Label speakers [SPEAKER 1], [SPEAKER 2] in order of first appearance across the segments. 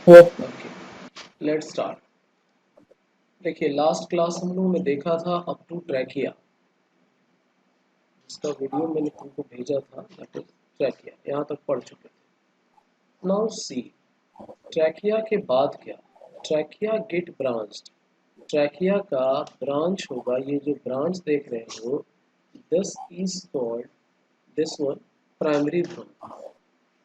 [SPEAKER 1] Yes.
[SPEAKER 2] Okay, let's start. देखिए last class हम लोगों ने देखा था अप टू ट्रैकिया, जिसका वीडियो मैंने तुमको भेजा था, दैट इज ट्रैकिया, यहाँ तक पढ़ चुके थे। नाउ सी, ट्रैकिया के बाद क्या, ट्रैकिया गेट ब्रांच्ड, ट्रैकिया का ब्रांच होगा, ये जो ब्रांच देख रहे हो, this is called, this one primary branch.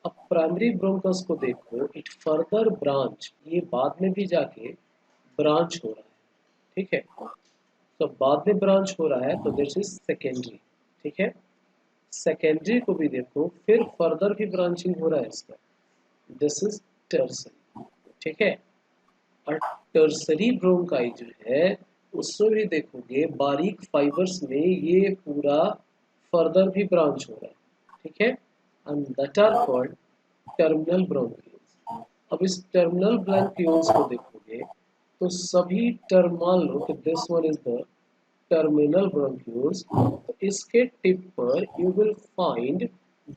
[SPEAKER 2] अब प्राइमरी ब्रोंकस को देखो, इट फर्दर ब्रांच, ये बाद में भी जाके ब्रांच हो रहा है, ठीक है। तो बाद में ब्रांच हो रहा है तो दिस इज सेकेंडरी, ठीक है। सेकेंडरी को भी देखो, फिर फर्दर भी ब्रांचिंग हो रहा है इसका, दिस इज टर्सरी, ठीक है। और टर्सरी ब्रोंकाई जो है, उसमें भी देखोगे बारीक फाइबर्स में ये पूरा फर्दर भी ब्रांच हो रहा है, ठीक है। And that are called terminal bronchioles. अब इस टर्मिनल ब्रोंक्यूल्स को देखोगे तो सभी टर्म, मान लो कि this one is the terminal bronchioles, तो इसके टिप पर you will find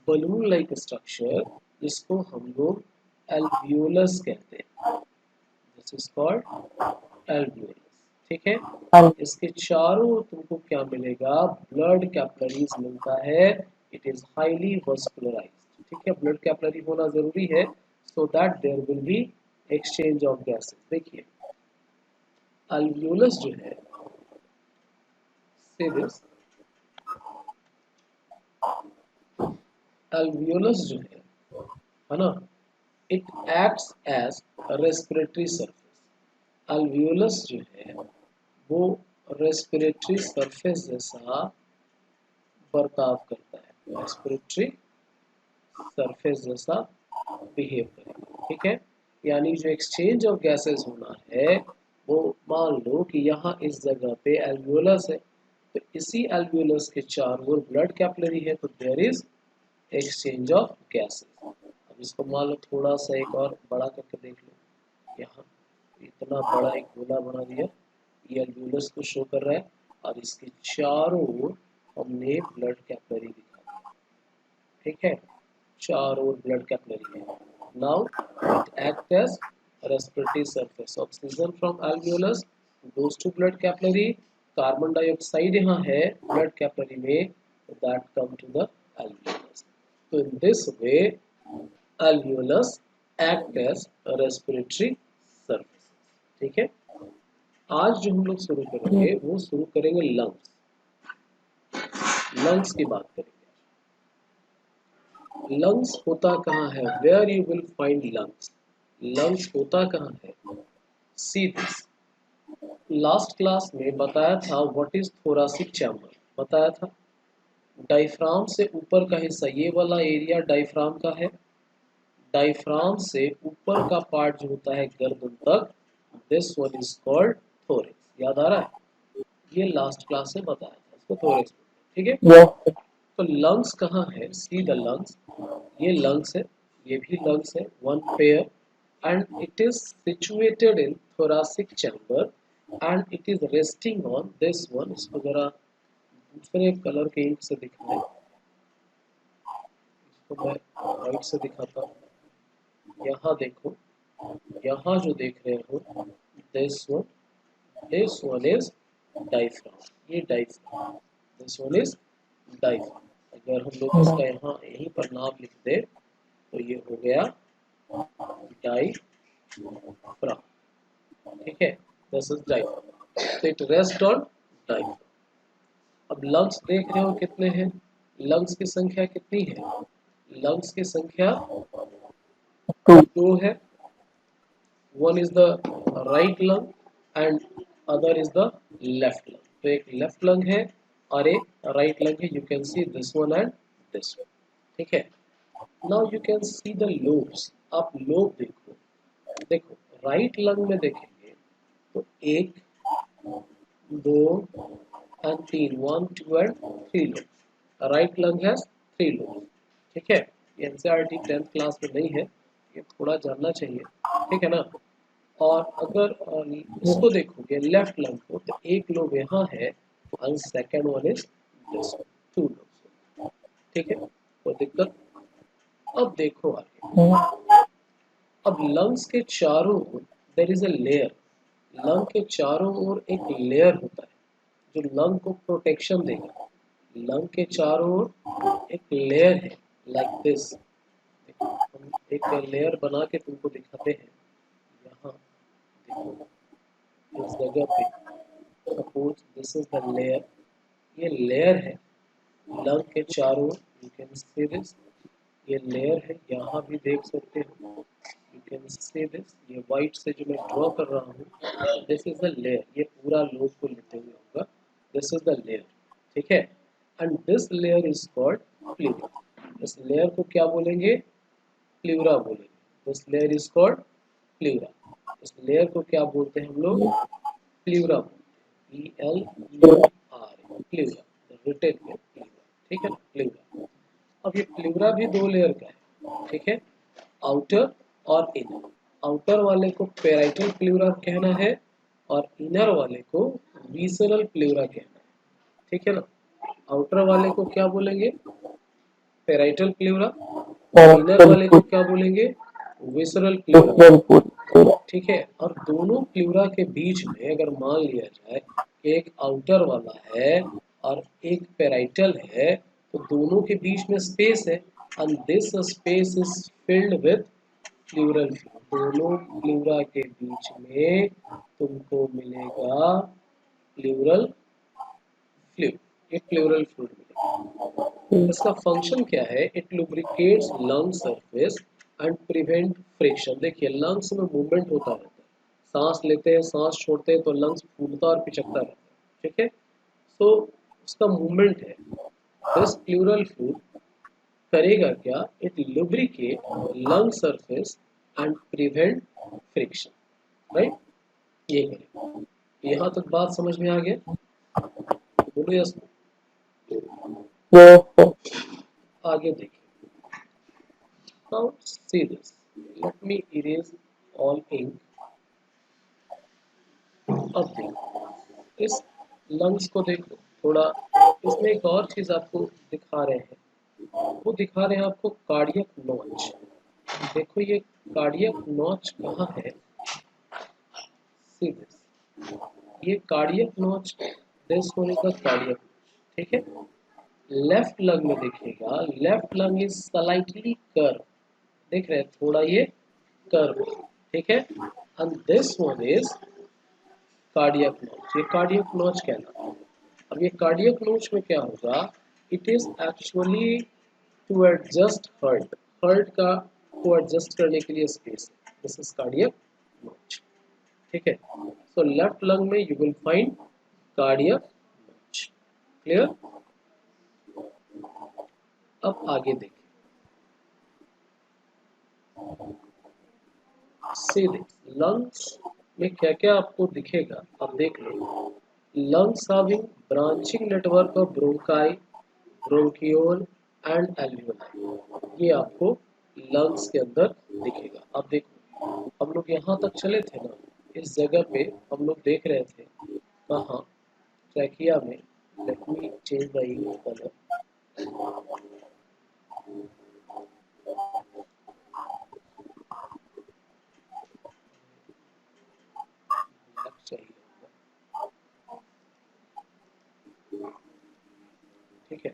[SPEAKER 2] balloon like structure, जिसको हम लोग एल्वियोलस कहते हैं, दिस इज कॉल्ड एल्वियोलस, ठीक है।
[SPEAKER 1] And
[SPEAKER 2] इसके चारों ओर तुमको क्या मिलेगा, ब्लड कैपिलरीज मिलता है, इट इज हाईली वस्कुलराइज्ड, ठीक है। ब्लड कैपिलरी होना जरूरी है so that there will be exchange of gases. देखिए एल्वियोलस जो है, से दिस, एल्वियोलस जो है ना, it acts as respiratory surface. Alveolus जो है वो रेस्पिरेटरी सरफेस जैसा बर्ताव करता है, रेस्पिरेटरी सरफेस जैसा बिहेव करेगा, ठीक है। यानी जो एक्सचेंज ऑफ गैसेस होना है, वो मान लो कि यहाँ इस जगह पे एल्वियोलस है, तो इसी एल्वियोलस के चारों ओर ब्लड कैपिलरी है, तो there is exchange of gases. अब इसको मान लो थोड़ा सा एक और बड़ा करके देख लो, यहाँ इतना बड़ा एक गोला बना दिया, ये एल्वियोलस को शो कर रहा है, और इसके चारों ओर हमने ब्लड कैपिलरी दिखा दिया, ठीक है। चारों ओर ब्लड कैपिलरी है। Now it act as respiratory surface, oxygen from alveolus goes to blood capillary, carbon dioxide यहाँ है ब्लड कैपिलरी में, that come to the alveolus. तो in this way alveolus act as respiratory surface, ठीक है। आज जो हम लोग शुरू
[SPEAKER 1] yes.
[SPEAKER 2] करेंगे वो शुरू करेंगे लंग्स, लंग्स की बात करेंगे। लंग्स होता कहाँ है, where you will find lungs, lungs होता कहाँ है, सी दिस। लास्ट क्लास में बताया था व्हाट इज थोरासिक चैम्बर, बताया था। डायफ्राम से ऊपर का हिस्सा, ये वाला एरिया डायफ्राम का है, डायफ्राम से ऊपर का पार्ट जो होता है गर्दन तक, this one is called thorax. याद आ रहा है, ये लास्ट क्लास में बताया था, इसको थोरेक्स, ठीक है।
[SPEAKER 1] Yes.
[SPEAKER 2] तो लंग्स कहाँ है, सी द लंग्स, ये लंग्स है, ये भी लंग्स है, one pair, and it is situated in thoracic chamber, and it is resting on this one. इसको जरा दूसरे कलर के इंक से दिखाएं, इसको मैं वाइट से दिखाता हूँ। यहाँ देखो, यहाँ जो देख रहे हो, this one, this one is diaphragm, ये diaphragm, this one is diaphragm. अगर हम लोग इसका यहाँ यहीं पर नाम लिख दे तो ये हो गया डायफ्राम, ठीक है। दिस इज डायफ्राम, तो इट रेस्ट ऑन डायफ्राम। अब लंग्स देख रहे हो कितने हैं, लंग्स की संख्या कितनी है, लंग्स की संख्या
[SPEAKER 1] Two.
[SPEAKER 2] दो है, one is the right lung and other is the left lung. तो एक लेफ्ट लंग है और एक राइट लंग है, you can see this one and this one, ठीक है। Now you can see the lobes, आप लोब देखो, देखो राइट लंग में देखेंगे तो एक, दो एंड तीन, one two and three lobe, right lung has three lobe, ठीक है। ये एनसीईआरटी 10th क्लास में नहीं है, ये थोड़ा जानना चाहिए, ठीक है ना। और अगर इसको देखोगे लेफ्ट लंग को, तो एक लोब यहाँ है और second one is this, two lobe, ठीक है, कोई दिक्कत। अब देखो आगे,
[SPEAKER 1] Yes.
[SPEAKER 2] अब लंग्स के चारों ओर there is a layer, lung के चारों ओर एक लेयर होता है जो लंग को प्रोटेक्शन देगा। लंग के चारों ओर एक लेयर है लाइक दिस। हम एक लेयर बना के तुमको दिखाते हैं। यहाँ देखो इस जगह पे, suppose this is the layer, ये लेयर है लंग के चारों, यू कैन सी दिस, ये लेयर है, यहाँ भी देख सकते हो, यू कैन सी दिस, ये व्हाइट से जो मैं ड्रॉ कर रहा हूँ, दिस इज द लेयर, ये पूरा लोग को लेते हुए होगा, दिस इज द लेयर, ठीक है। And this layer is called pleura, इस लेयर को क्या बोलेंगे, प्लीवरा बोलेंगे, this layer is called pleura, इस लेयर को क्या बोलते हैं हम लोग, प्लीवरा बोलते हैं, PLERA, प्लीवरा, रिटेन में प्लीवरा, ठीक है ना, प्लीवरा। अब ये प्लीवरा भी दो लेयर का है, ठीक है, आउटर और इनर। आउटर वाले को पेराइटल प्लीवरा कहना है और इनर वाले को विसरल प्लीवरा कहना है, ठीक है ना। आउटर वाले को क्या बोलेंगे, पेराइटल प्लीवरा, इनर वाले को क्या बोलेंगे, विसरल प्लीवरा, ठीक है। और दोनों प्लीवरा के बीच में अगर मान लिया जाए एक आउटर वाला है और एक पेराइटल है, तो दोनों के बीच में स्पेस है, and this space is filled with pleural fluid, दोनों प्लूरा के बीच में तुमको मिलेगा प्लूरल फ्लूइड, एक प्लूरल फ्लूइड मिलेगा। इसका फंक्शन क्या है, it lubricates lung surface and prevent friction. देखिए लंग्स में मूवमेंट होता रहता है, सांस लेते हैं सांस छोड़ते हैं तो लंग्स फूलता और पिचकता रहता है, ठीक है, तो उसका मूवमेंट है। दिस प्लूरल फ्लूइड करेगा क्या, it lubricate lung surface and prevent friction, right, ये करेगा। यहाँ तक बात समझ में आ गया, बोलो यस। आगे देखिए, now see this, let me erase all ink. अब देखो इस लंग्स को देखो थोड़ा, इसमें एक और चीज आपको दिखा रहे हैं, वो दिखा रहे हैं आपको कार्डियक नॉच। देखो ये कार्डियक नॉच कहाँ है, सी दिस, ये कार्डियक नॉच, दिस होने का कार्डियक, ठीक है। लेफ्ट लंग में देखिएगा, left lung is slightly curve, देख रहे हैं थोड़ा ये कर्व, ठीक है, and this one is cardiac notch, ये कार्डियक नॉच कहलाता है। अब ये कार्डियक नॉच में क्या होगा, it is actually to adjust heart, heart का को एडजस्ट करने के लिए स्पेस है, दिस इज कार्डियक नॉच, ठीक है। सो लेफ्ट लंग में you will find cardiac notch, clear. अब आगे देखिए, सी दिस लंग्स में क्या क्या आपको दिखेगा, अब देख लो। Lungs having branching network of bronchi, bronchiole and alveoli, ये आपको लंग्स के अंदर दिखेगा। अब देखो हम लोग यहाँ तक चले थे ना, इस जगह पे हम लोग देख रहे थे कहाँ, ट्रैकिया में, let me change the ink colour, चाहिए, ठीक है।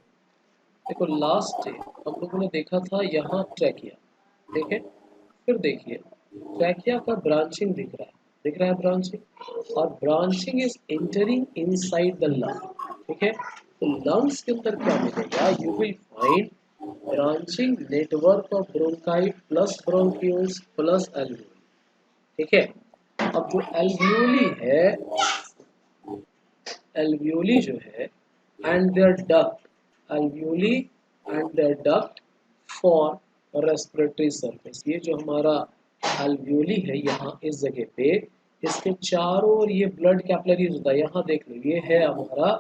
[SPEAKER 2] देखो लास्ट डे हम लोगों ने देखा था यहाँ ट्रैकिया, ठीक है। फिर देखिए ट्रैकिया का ब्रांचिंग दिख रहा है, दिख रहा है ब्रांचिंग, और branching is entering inside the lung, ठीक है। तो लंग्स के अंदर क्या मिलेगा, you will find branching network of bronchi plus bronchioles plus alveoli, ठीक है। अब जो एल्वियोली है, एल्वियोली जो है and their duct, alveoli and their duct for respiratory surface, ये जो हमारा एल्वियोली है यहाँ इस जगह पे, इसके चारों ओर ये ब्लड कैपिलरीज होता है, यहाँ देख लो ये है हमारा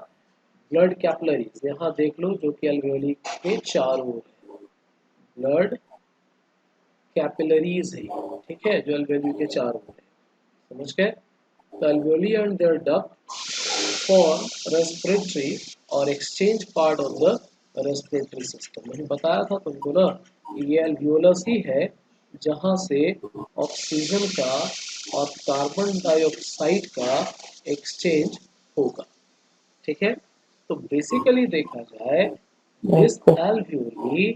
[SPEAKER 2] ब्लड कैपिलरीज, यहाँ देख लो जो कि एल्वियोली के चारों ओर है, ब्लड कैपिलरीज है, ठीक है, जो एल्वियोली के चारों ओर है, समझ गए। तो alveoli and their duct for respiratory और exchange part of the respiratory system. मैंने बताया था तुमको ना, ये एल्वियोलस ही है जहां से ऑक्सीजन का और कार्बन डाइऑक्साइड का एक्सचेंज होगा। ठीक है, तो बेसिकली देखा जाए this alveoli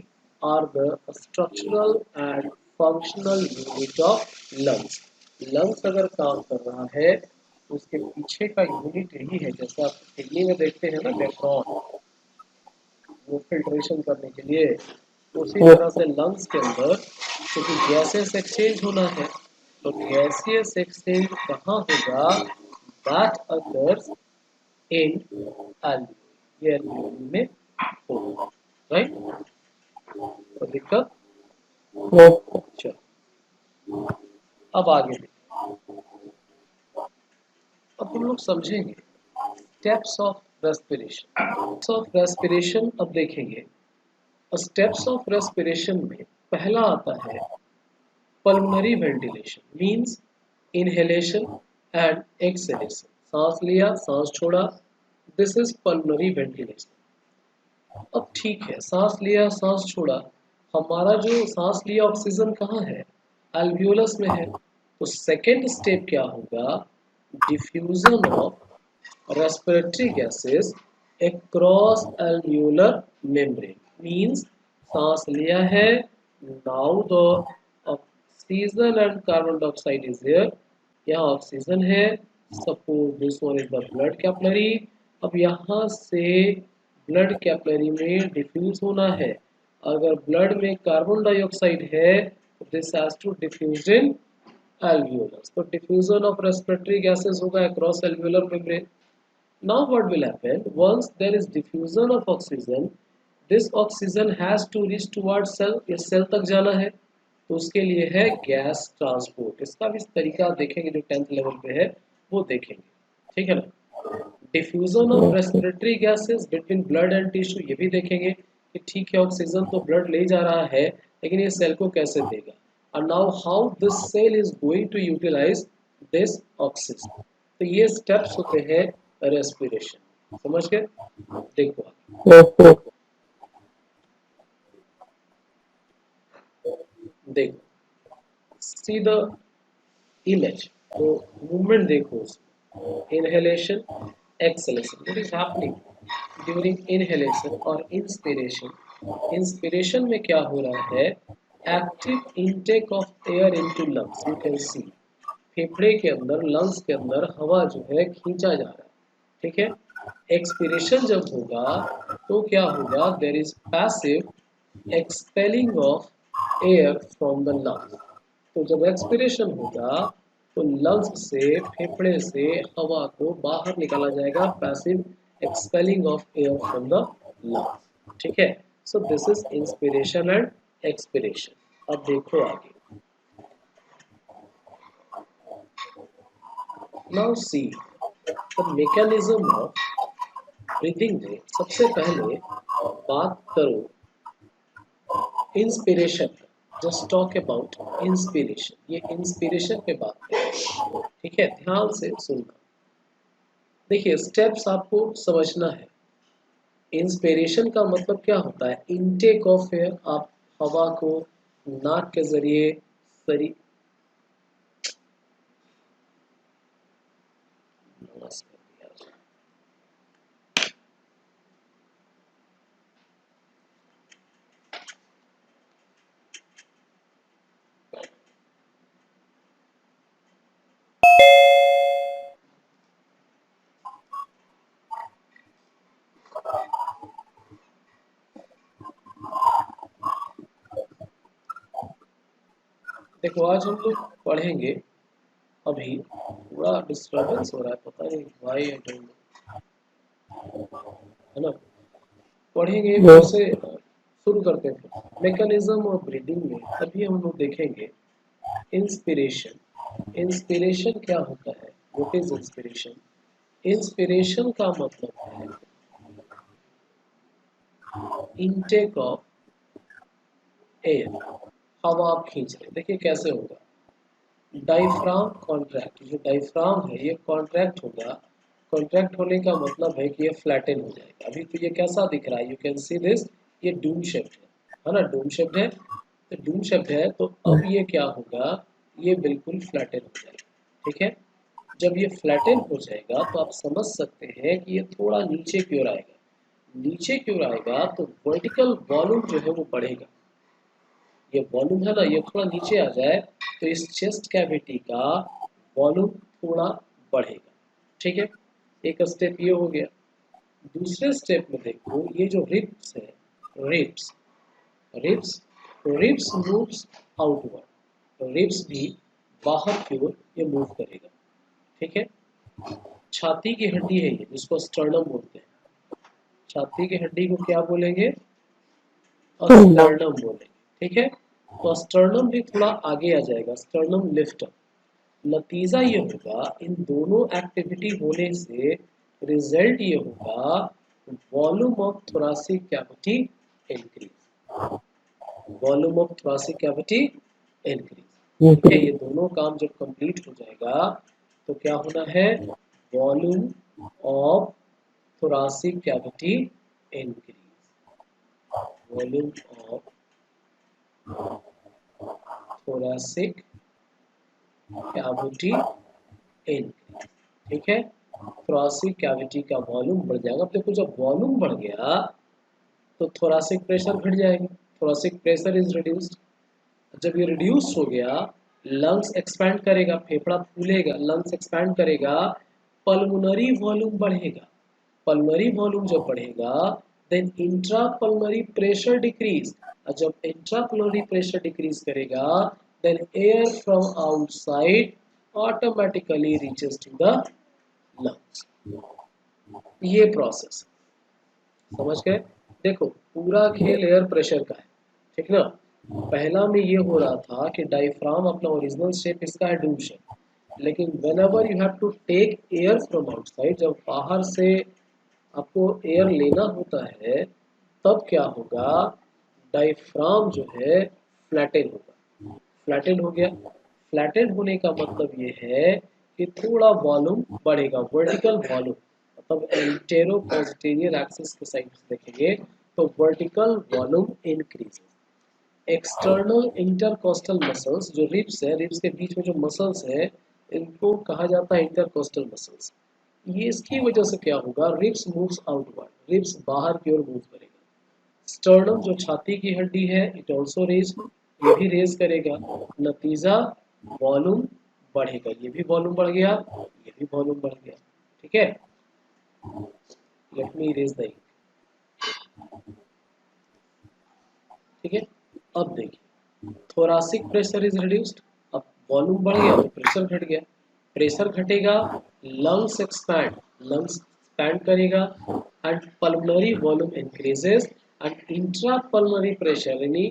[SPEAKER 2] are the structural and functional unit of lungs। Lungs अगर काम कर रहा है तो उसके पीछे का यूनिट यही है, जैसा आप किडनी में देखते हैं ना नेफ्रॉन, वो फिल्ट्रेशन करने के लिए, उसी तरह से लंग्स के अंदर क्योंकि गैसेस एक्सचेंज होना है, तो गैसियस एक्सचेंज कहाँ होगा, दैट अकर्स इन alveoli, ये alveoli में होगा, राइट। तो दिक्कत, चलो अब आगे देखते हैं। अब हम लोग समझेंगे steps of respiration. Steps of respiration अब देखेंगे। स्टेप्स ऑफ रेस्पिरेशन में पहला आता है pulmonary ventilation, means inhalation and exhalation. सांस लिया, सांस छोड़ा, दिस इज पल्मोनरी वेंटिलेशन। अब ठीक है, सांस लिया, सांस छोड़ा, हमारा जो सांस लिया ऑक्सीजन कहाँ है, एल्वियोलस में है। तो सेकेंड स्टेप क्या होगा, diffusion of respiratory gases across alveolar membrane, means सांस लिया है, now the oxygen and carbon dioxide is here, यहाँ ऑक्सीजन है, suppose this one is the blood capillary. अब यहाँ से ब्लड कैपिलरी में डिफ्यूज होना है, अगर ब्लड में कार्बन डाइऑक्साइड है तो this has to diffuse in alveolus, तो डिफ्यूजन ऑफ रेस्पिरेटरी गैसेस होगा across alveolar membrane। Now what will happen, once there is diffusion of oxygen, this oxygen has to reach towards cell, ये cell तक जाना है, तो उसके लिए है गैस ट्रांसपोर्ट। इसका भी तरीका देखेंगे जो 10th लेवल पे है वो देखेंगे, ठीक है ना। Diffusion of respiratory gases between blood and tissue, ये भी देखेंगे कि ठीक है ऑक्सीजन तो ब्लड ले जा रहा है लेकिन ये सेल को कैसे देगा, और now how this cell is going to utilise this oxygen. तो ये स्टेप्स होते हैं रेस्पिरेशन, समझ गए। देखो देखो सी द इमेज, तो मूवमेंट देखो उसमें, inhalation exhalation, what is happening during inhalation और इंस्पिरेशन। इंस्पिरेशन में क्या हो रहा है, active intake of air into lungs, you can see फेफड़े के अंदर, लंग्स के अंदर हवा जो है खींचा जा रहा है, ठीक है। एक्सपिरेशन जब होगा तो क्या होगा, there is passive expelling of air from the lungs. तो जब एक्सपिरेशन होगा तो लंग्स से, फेफड़े से हवा को बाहर निकाला जाएगा, passive expelling of air from the lungs, ठीक है। So this is inspiration and expiration. अब देखो आगे, now see the mechanism of breathing में सबसे पहले बात करो inspiration, just talk about inspiration, ये इंस्पिरेशन पे बात करें, ठीक है, ध्यान से सुनना। देखिए स्टेप्स आपको समझना है। इंस्पिरेशन का मतलब क्या होता है, इनटेक ऑफ एयर, आप हवा को नाक के जरिए शरीर, देखो आज हम लोग पढ़ेंगे, अभी थोड़ा डिस्टर्बेंस हो रहा है, पता नहीं व्हाई, आई डोंट नो, है ना। पढ़ेंगे फिर से, शुरू करते हैं। मैकेनिज्म ऑफ ब्रीदिंग में अभी हम लोग देखेंगे इंस्पिरेशन। इंस्पिरेशन क्या होता है, व्हाट इज इंस्पिरेशन। इंस्पिरेशन का मतलब है इनटेक ऑफ एयर, हवा आप खींच रहे, देखिए कैसे होगा, डायफ्राम कॉन्ट्रैक्ट, जो डायफ्राम है ये कॉन्ट्रैक्ट होगा। कॉन्ट्रैक्ट होने का मतलब है कि ये फ्लैटन हो जाएगा। अभी तो ये कैसा दिख रहा है, यू कैन सी दिस, ये डूम शेप्ड है ना, डूम शेप्ड है। तो डूम शब्द है, तो अब ये क्या होगा, ये बिल्कुल फ्लैटन हो जाएगा। ठीक है, जब ये फ्लैटन हो जाएगा तो आप समझ सकते हैं कि ये थोड़ा नीचे की ओर आएगा। नीचे की ओर आएगा तो वर्टिकल वॉल्यूम जो है वो बढ़ेगा। ये वॉल्यूम है ना, ये थोड़ा नीचे आ जाए तो इस चेस्ट कैविटी का वॉल्यूम थोड़ा बढ़ेगा। ठीक है, एक स्टेप ये हो गया। दूसरे स्टेप में देखो, ये जो रिब्स है, ribs ribs ribs moves outward, ribs भी बाहर की ओर ये मूव करेगा। ठीक है, छाती की हड्डी है ये, जिसको स्टर्नम बोलते हैं। छाती की हड्डी को क्या बोलेंगे, स्टर्नम बोलेंगे। ठीक है, तो स्टर्नम भी थोड़ा आगे आ जाएगा, स्टर्नम लिफ्ट अप। नतीजा ये होगा, इन दोनों एक्टिविटी होने से रिजल्ट ये होगा, volume of thoracic cavity increase, volume of thoracic cavity increase. ठीक है, ये दोनों काम जब कंप्लीट हो जाएगा तो क्या होना है, volume of thoracic cavity increase, volume of thoracic cavity increase. ठीक है, थोरासिक कैविटी का वॉल्यूम बढ़ जाएगा। अब देखो, जब वॉल्यूम बढ़ गया तो थोरासिक प्रेशर घट जाएगा, थोरासिक प्रेशर इज रिड्यूस्ड। जब ये रिड्यूस हो गया, लंग्स एक्सपैंड करेगा, फेफड़ा फूलेगा, लंग्स एक्सपैंड करेगा, पल्मोनरी वॉल्यूम बढ़ेगा। पल्मोनरी वॉल्यूम जब बढ़ेगा, then intra pulmonary pressure decrease, और जब इंट्रा पल्मोनरी प्रेशर डिक्रीज करेगा, then air from outside automatically reaches to the lungs. ये प्रोसेस समझ गए। देखो, पूरा खेल एयर प्रेशर का है, ठीक ना। पहला में ये हो रहा था कि डायफ्राम अपना ओरिजिनल शेप इसका है डूम शेप, लेकिन whenever you have to take air from outside, जब बाहर से आपको एयर लेना होता है, तब क्या होगा, डायफ्राम जो है फ्लैटन होगा। फ्लैटन हो गया, फ्लैटन होने का मतलब ये है कि थोड़ा वॉल्यूम बढ़ेगा, वर्टिकल वॉल्यूम, मतलब एंटेरो पॉजिटेरियर एक्सिस के साइड से देखेंगे तो vertical volume increase. External intercostal muscles, जो रिब्स है, रिब्स के बीच में जो मसल्स है, इनको कहा जाता है इंटरकोस्टल मसल्स। ये इसकी वजह से क्या होगा, रिब्स मूव्स आउटवर्ड, रिब्स बाहर की ओर मूव करेगा। स्टर्नम जो छाती की हड्डी है, इट ऑल्सो रेज, ये भी रेज करेगा। नतीजा वॉल्यूम बढ़ेगा, ये भी वॉल्यूम बढ़ गया, ये भी वॉल्यूम बढ़ गया। ठीक है, लेट मी रेज द, ठीक है। अब देखिए, थोरासिक प्रेशर इज रिड्यूस्ड, अब वॉल्यूम बढ़ गया तो प्रेशर घट गया। प्रेशर घटेगा, लंग्स एक्सपैंड, लंग्स एक्सपैंड करेगा, and pulmonary volume increases, and intra pulmonary pressure यानी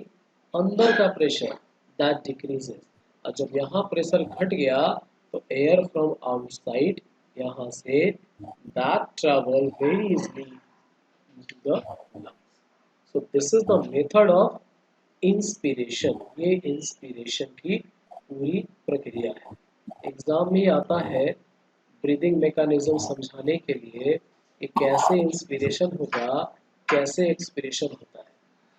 [SPEAKER 2] अंदर का प्रेशर दैट डिक्रीजेस। और जब यहाँ प्रेशर घट गया तो एयर फ्रॉम आउटसाइड यहाँ say that travel very easily into the lungs. So this is the method of inspiration, ये इंस्पिरेशन की पूरी प्रक्रिया है। एग्जाम में आता है ब्रीदिंग मैकेनिज्म समझाने के लिए कि कैसे इंस्पिरेशन होगा, कैसे एक्सपिरेशन होता है।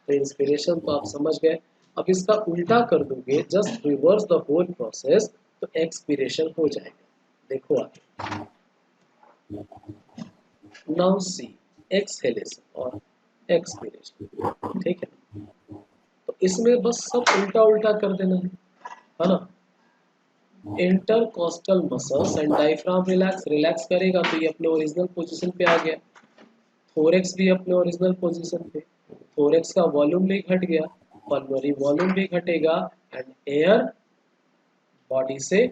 [SPEAKER 2] तो इंस्पिरेशन तो आप समझ गए, अब इसका उल्टा कर दोगे, just reverse the whole process, तो एक्सपिरेशन हो जाएगा। देखो आगे, नाउ सी एक्सहेलेशन और एक्सपिरेशन। ठीक है, तो इसमें बस सब उल्टा उल्टा कर देना है ना। Intercostal muscles and diaphragm relax, relax करेगा तो ये अपने ओरिजिनल पोजीशन पे आ गया। थोरेक्स भी अपने ओरिजिनल पोजीशन पे, थोरेक्स का वॉल्यूम भी घट गया, पल्मोनरी वॉल्यूम भी घटेगा, एंड एयर बॉडी से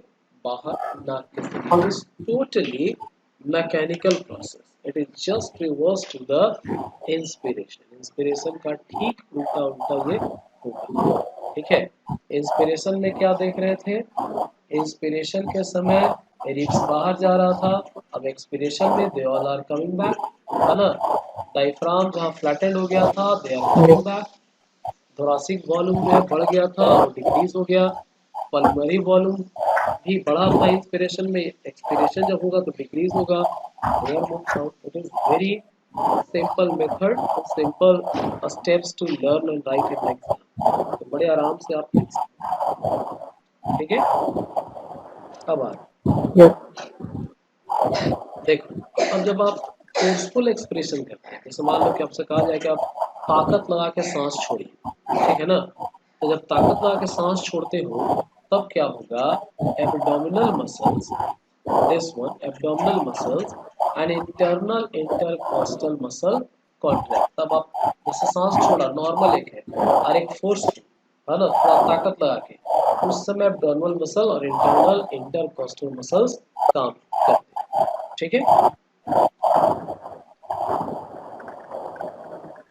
[SPEAKER 2] बाहर नाक के जरिए। It is totally mechanical process, it is just reverse to the inspiration. Inspiration का ठीक उल्टा उल्टा ये होगा। ठीक है, इंस्पिरेशन में क्या देख रहे थे, इंस्पिरेशन के समय रिब्स बाहर जा रहा था, अब एक्सपिरेशन में they all are coming back, है ना। डायफ्राम जहाँ फ्लैटेंड हो गया था, they are coming back. Thoracic volume जो है बढ़ गया था, वो डिक्रीज हो गया। पल्मोनरी वॉल्यूम भी बढ़ा था इंस्पिरेशन में, एक्सपिरेशन जब होगा तो डिक्रीज होगा। Air moves out. It is very simple method, simple steps to learn and write in exam. तो बड़े बड़े आराम से आप लिख सकते। ठीक है, अब आ
[SPEAKER 1] yes,
[SPEAKER 2] देखो, अब जब आप फोर्सफुल एक्सप्रेशन करते हैं, जैसे मान लो कि आपसे कहा जाए कि आप ताकत लगा के सांस छोड़िए, ठीक है ना, तो जब ताकत लगा के सांस छोड़ते हो तब क्या होगा, abdominal muscles, this one abdominal muscles and internal intercostal muscle contract. तब आप जैसे सांस छोड़ा नॉर्मल एक है और एक फोर्स है ना, थोड़ा ताकत लगा के, उस समय एब्डोमिनल मसल और इंटरनल इंटरकॉस्टल मसल्स काम करते हैं। ठीक है,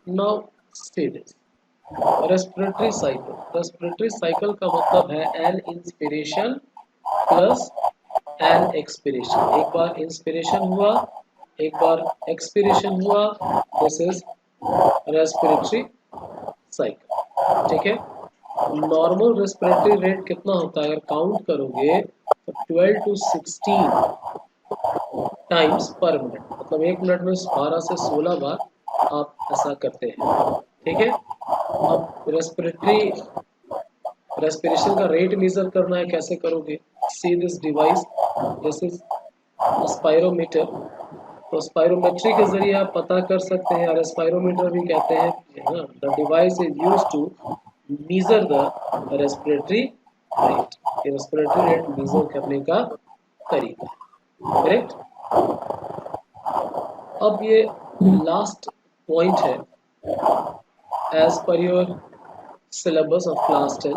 [SPEAKER 2] now see this respiratory cycle. Respiratory cycle का मतलब है an inspiration plus an expiration. एक बार इंस्पिरेशन हुआ, एक बार एक्सपिरेशन हुआ, दिस इज रेस्पिरेटरी साइकिल। ठीक है, नॉर्मल रेस्पिरेटरी रेट कितना होता है, अगर काउंट करोगे तो 12 to 16 टाइम्स पर मिनट, मतलब एक मिनट में 12 से 16 बार आप ऐसा करते हैं। ठीक है, अब रेस्पिरेशन का रेट मेजर करना है, कैसे करोगे, see this device, this is spirometer. तो स्पायरोमेट्री के जरिए आप पता कर सकते हैं, और स्पायरोमीटर भी कहते हैं, the device is used to measure the respiratory rate. Respiratory rate measure करने का तरीका, करेक्ट। अब ये लास्ट पॉइंट है, as per your syllabus of class 10,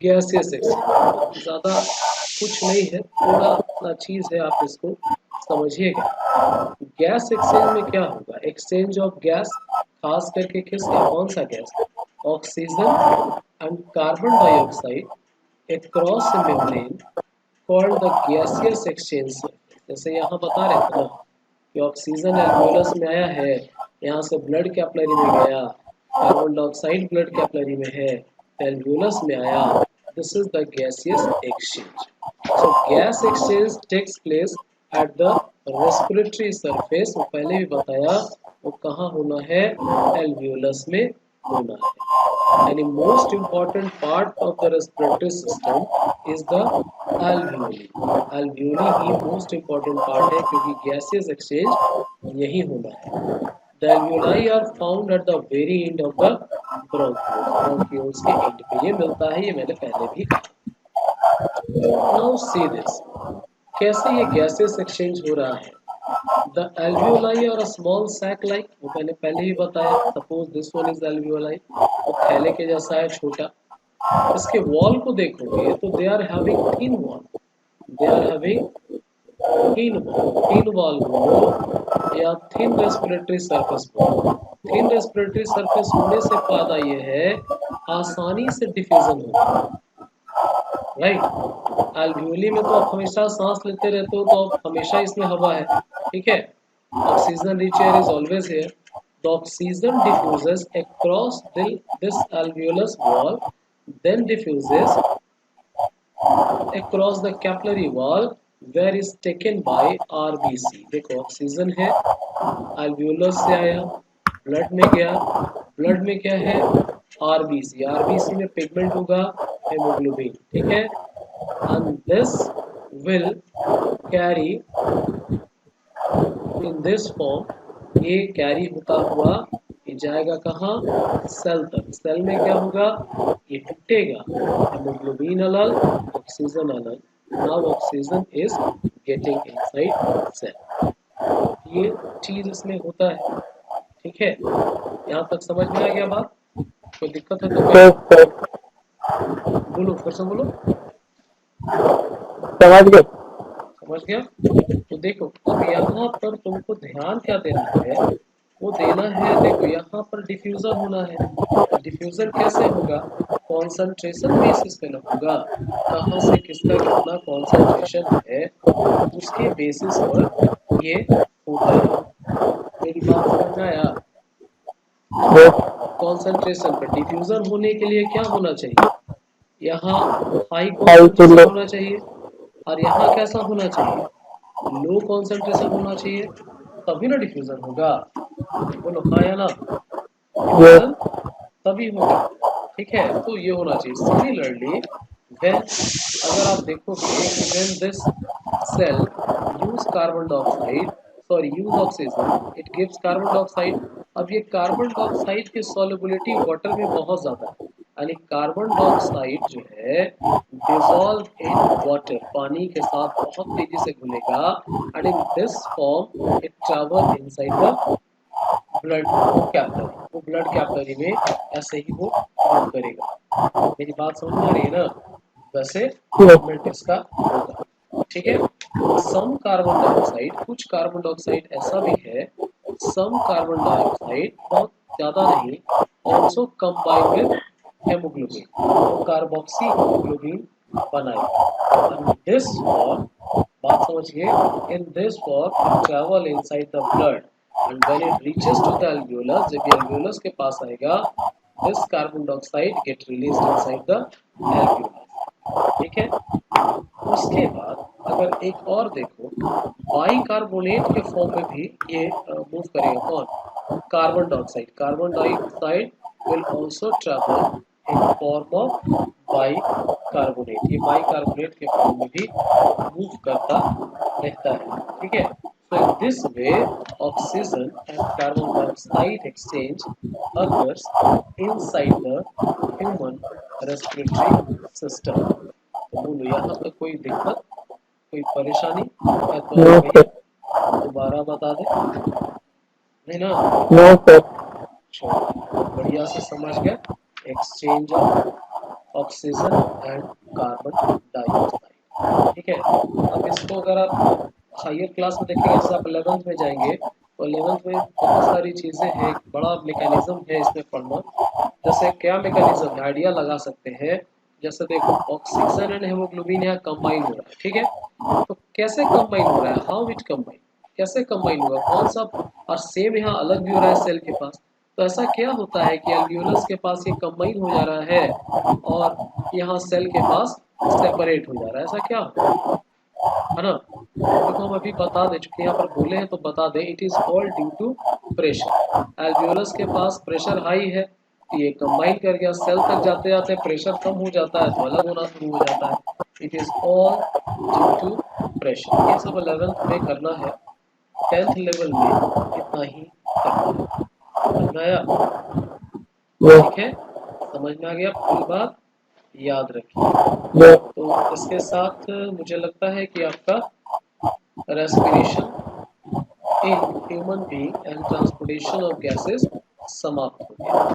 [SPEAKER 2] gaseous exchange. ज़्यादा कुछ नहीं है, थोड़ा सा चीज़ है, आप इसको समझिएगा। गैस एक्सचेंज में क्या होगा, एक्सचेंज ऑफ गैस, खास करके किसका, कौन सा gas, oxygen and carbon dioxide across A membrane called the gaseous exchange. जैसे यहाँ बता रहे थे ना कि ऑक्सीजन एल्वियोलस में आया है, यहाँ से ब्लड कैपिलरी में गया, कार्बन डाइऑक्साइड ब्लड कैपिलरी में है, एल्वियोलस में आया, this is the gaseous exchange. So gas exchange takes place at the respiratory surface. वो पहले भी बताया, वो कहाँ होना है, एल्वियोलस में होना है। यानी most important part of the respiratory system is the alveoli। alveoli he most important part है, क्योंकि gaseous exchange यही होना है। The alveoli are found at the very end of the bronchioles। bronchioles के end पे ये मिलता है, ये मैंने पहले भी कहा। Now see this, कैसे ये gaseous exchange हो रहा है। The alveoli are a small sac like, वो मैंने पहले ही बताया, suppose this one is alveoli, वो थैले के जैसा है, छोटा। इसके वॉल को देखोगे तो they are having thin wall, they are having thin wall बोलो या थिन रेस्पिरेटरी सरफेस बोलो। थिन रेस्पिरेटरी सरफेस होने से फायदा ये है, आसानी से डिफ्यूजन होगा, राइट। एल्वियोली में तो आप हमेशा सांस लेते रहते हो, तो आप हमेशा इसमें हवा है, ठीक है, oxygen rich air is always here. The oxygen diffuses across this alveolus wall, then diffuses across the capillary wall where is taken by RBC। देखो ऑक्सीजन है, alveolus से आया, ब्लड में गया, ब्लड में क्या है, RBC, RBC में पिगमेंट होगा हेमोग्लोबिन, ठीक है, and this will carry in this form, ये कैरी होता हुआ ये जाएगा कहाँ, सेल तक। सेल में क्या होगा, ये टूटेगा, हेमोग्लोबिन अलग, ऑक्सीजन अलग। Now oxygen is getting inside cell, ये चीज इसमें होता है, ठीक है। यहाँ तक समझ में आ गया बात, कोई दिक्कत है तो
[SPEAKER 1] yes, sir,
[SPEAKER 2] बोलो, फिर से बोलो।
[SPEAKER 1] समझ गए।
[SPEAKER 2] समझ गया, तो देखो अब यहाँ पर तुमको ध्यान क्या देना है, वो देना है, देखो यहाँ पर डिफ्यूजन होना है। डिफ्यूजन कैसे होगा, कॉन्सेंट्रेशन बेसिस पे ना होगा, कहाँ से किसका कितना कॉन्सेंट्रेशन है उसके बेसिस पर ये होता है। मेरी बात समझ में आया,
[SPEAKER 1] yes,
[SPEAKER 2] कॉन्सेंट्रेशन पर डिफ्यूजन होने के लिए क्या होना चाहिए, यहाँ हाई
[SPEAKER 1] हाई
[SPEAKER 2] कॉन्सेंट्रेशन
[SPEAKER 1] किलो,
[SPEAKER 2] होना चाहिए, और यहाँ कैसा होना चाहिए, लो कॉन्सेंट्रेशन होना चाहिए, तभी ना डिफ्यूजन होगा। बोलो हाँ या ना,
[SPEAKER 1] yes,
[SPEAKER 2] डिफ्यूजन तभी होगा, ठीक है, तो ये होना चाहिए। सिमिलरली व्हेन, अगर आप देखोगे कि when this cell use carbon dioxide, sorry use oxygen, it gives carbon dioxide. अब ये कार्बन डाइऑक्साइड की सॉल्युबिलिटी वाटर में बहुत ज्यादा है, यानी कार्बन डाइऑक्साइड जो है डिसॉल्व इन वाटर, पानी के साथ बहुत तेजी से घुलेगा, and in this form it travel inside the blood capillary, वो ब्लड कैपिलरी में ऐसे ही वो मूव करेगा। मेरी बात समझ में आ रही है ना? वैसे मूवमेंट इसका होगा, ठीक है। सम कार्बन डाइऑक्साइड, कुछ कार्बन डाइऑक्साइड ऐसा भी है, सम कार्बन डाइऑक्साइड, बहुत ज्यादा नहीं, ऑल्सो कंबाइन विद हेमोग्लोबिन, वो कार्बोक्सी हेमोग्लोबिन बनाएगा। दिस फॉर्म, बात समझिए, in this form travel inside the blood, and when it reaches to the alveolus, जब ये एल्वियोलस के पास आएगा, this carbon dioxide get released inside the alveolus, ठीक है। उसके बाद अगर एक और देखो, बाइकार्बोनेट के फॉर्म में भी ये मूव करेगा, कौन? Carbon dioxide. Carbon dioxide will also travel in form of bicarbonate, ये बाइकार्बोनेट के फॉर्म में भी मूव करता रहता है, ठीक है। So in this way, oxygen and carbon dioxide exchange occurs inside the human respiratory system. तो बोलो यहाँ तक कोई दिक्कत, कोई परेशानी है तो
[SPEAKER 1] नो
[SPEAKER 2] भैया
[SPEAKER 1] सर,
[SPEAKER 2] दोबारा बता दे, नहीं ना?
[SPEAKER 1] No sir.
[SPEAKER 2] चलो बढ़िया से समझ गए। Exchange of oxygen and carbon dioxide, ठीक है। अब इसको अगर आप हायर क्लास में देखेंगे, जैसे आप 11th में जाएंगे, तो 11th में बहुत सारी चीज़ें हैं, एक बड़ा मैकेनिज्म है इसमें पढ़ना। जैसे क्या मैकेनिज्म है, आइडिया लगा सकते हैं। जैसे देखो, ऑक्सीजन एंड हेमोग्लोबिन यहाँ कंबाइन हो रहा है, ठीक है। तो कैसे कंबाइन हो रहा है, हाउ इट कंबाइन, कैसे कंबाइन होगा, कौन सा, और सेम यहाँ अलग भी हो रहा है सेल के पास। तो ऐसा क्या होता है कि एल्वियोलस के पास ये कंबाइन हो जा रहा है और यहाँ सेल के पास सेपरेट हो जा रहा है, ऐसा क्या है ना? देखो हम अभी बता दे चुके हैं, यहाँ पर बोले हैं तो बता दें, it is all due to pressure. Alveolus के पास प्रेशर हाई है, तो ये कंबाइन कर गया, सेल तक जाते जाते प्रेशर कम हो जाता है तो अलग होना शुरू हो जाता है। It is all due to pressure. ये सब 11th में करना है, 10th लेवल में इतना ही करना है। समझ में आया?
[SPEAKER 1] यस,
[SPEAKER 2] ठीक है, समझ में आ गया पूरी बात, याद रखिए।
[SPEAKER 1] यस,
[SPEAKER 2] तो इसके साथ मुझे लगता है कि आपका respiration in human being and transportation of gases समाप्त हो गया।